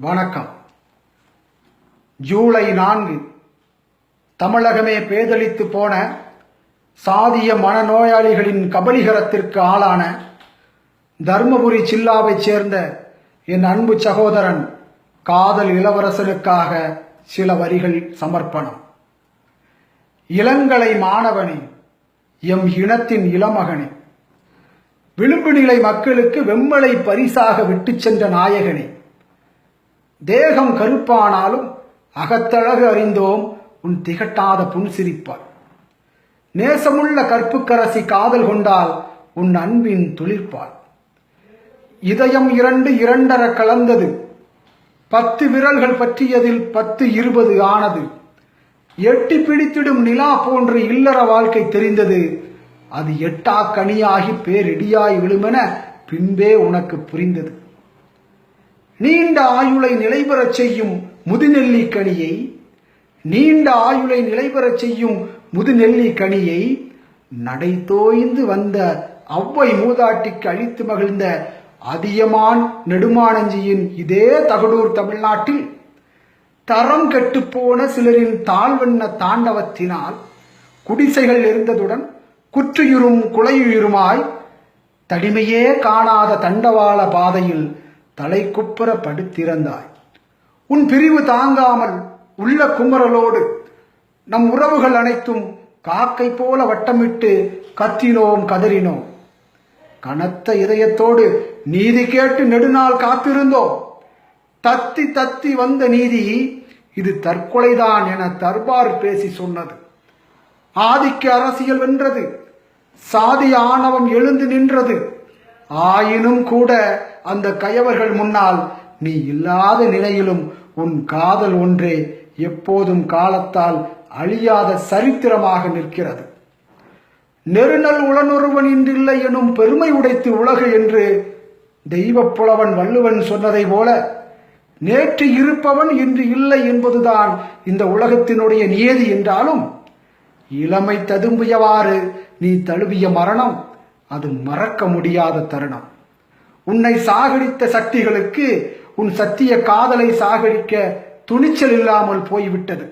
வணக்கம். ஜூலை 4 தமிழகமே பேதலித்து போன சாதிய மனநோயாளிகளின் கபலீகரத்திற்கு ஆளான தர்மபுரி ஜில்லாவைச் சேர்ந்த என் அன்பு சகோதரன் காதல் இளவரசனுக்காக சில வரிகள் சமர்ப்பணம். இளங்கலை மாணவனே, எம் இனத்தின் இளமகனே, விளிம்பு நிலை மக்களுக்கு வெம்மலை பரிசாக விட்டு சென்ற நாயகனே, தேகம் கருப்பானாலும் அகத்தழகு அறிந்தோம் உன் திகட்டாத புன்சிரிப்பார். நேசமுள்ள கற்புக்கரசி காதல் கொண்டால் உன் அன்பின் துளிர்ப்பார். இதயம் இரண்டர கலந்தது, 10 விரல்கள் பற்றியதில் 10 20 ஆனது. எட்டி பிடித்திடும் நிலா போன்று இல்லற வாழ்க்கை தெரிந்தது. அது எட்டா கனியாகி பேரிடியாய் விழுமென பின்பே உனக்கு புரிந்தது. நீண்ட ஆயுளை நிலைபெறச் செய்யும் முதுநெல்லிக்கனியை, நீண்ட ஆயுளை நிலைபெறச் செய்யும் முதுநெல்லிக்கனியை நடை தோய்ந்து வந்த அவ்வை மூதாட்டிக்கு அளித்து மகிழ்ந்த அதியமான் நெடுமானஞ்சியின் இதே தகடூர் தமிழ்நாட்டில் தரம் கெட்டுப்போன சிலரின் தாழ்வெண்ண தாண்டவத்தினால் குடிசைகள் இருந்ததுடன் குற்றுயிரும் குலையுயிருமாய் தடிமையே காணாத தண்டவாள பாதையில் தலை குப்புற படுத்திறந்தாய். உன் பிரிவு தாங்காமல் உள்ள குமரலோடு நம் உறவுகள் அனைத்தும் காக்கை போல வட்டமிட்டு கத்தினோம் கதறினோம். கனத்த இதயத்தோடு நீதி கேட்டு நெடுநாள் காத்திருந்தோம். தத்தி தத்தி வந்த நீதி இது தற்கொலைதான் என தர்பார் பேசி சொன்னது. ஆதிக்க அரசியல் வென்றது, சாதி ஆணவம் எழுந்து நின்றது. ஆயினும் கூட அந்த கயவர்கள் முன்னால் நீ இல்லாத நிலையிலும் உன் காதல் ஒன்றே எப்போதும் காலத்தால் அழியாத சரித்திரமாக நிற்கிறது. நெருநல் உளனொருவன் இன்றில்லை எனும் பெருமை உடைத்து உலகு என்று தெய்வ புலவன் வள்ளுவன் சொன்னதை போல நேற்று இருப்பவன் இன்று இல்லை என்பதுதான் இந்த உலகத்தினுடைய நியதி என்றாலும் இளமை ததும்பியவாறு நீ தழுவிய மரணம் அது மறக்க முடியாத தருணம். உன்னை சாகடித்த சக்திகளுக்கு உன் சத்திய காதலை சாகடிக்க துணிச்சல் இல்லாமல் போய்விட்டது.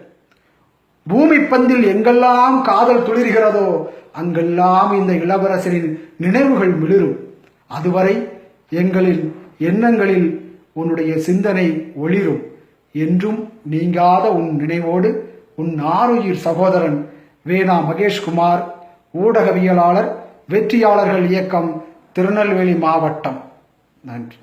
பூமி பந்தில் எங்கெல்லாம் காதல் துளிர்கிறதோ அங்கெல்லாம் இந்த இளவரசரின் நினைவுகள் மிளிரும். அதுவரை எங்களின் எண்ணங்களில் உன்னுடைய சிந்தனை ஒளிரும். என்றும் நீங்காத உன் நினைவோடு உன் ஆருயிர் சகோதரன் வேணா மகேஷ்குமார், ஊடகவியலாளர், வெற்றியாளர்கள் இயக்கம், திருநெல்வேலி மாவட்டம். நன்றி.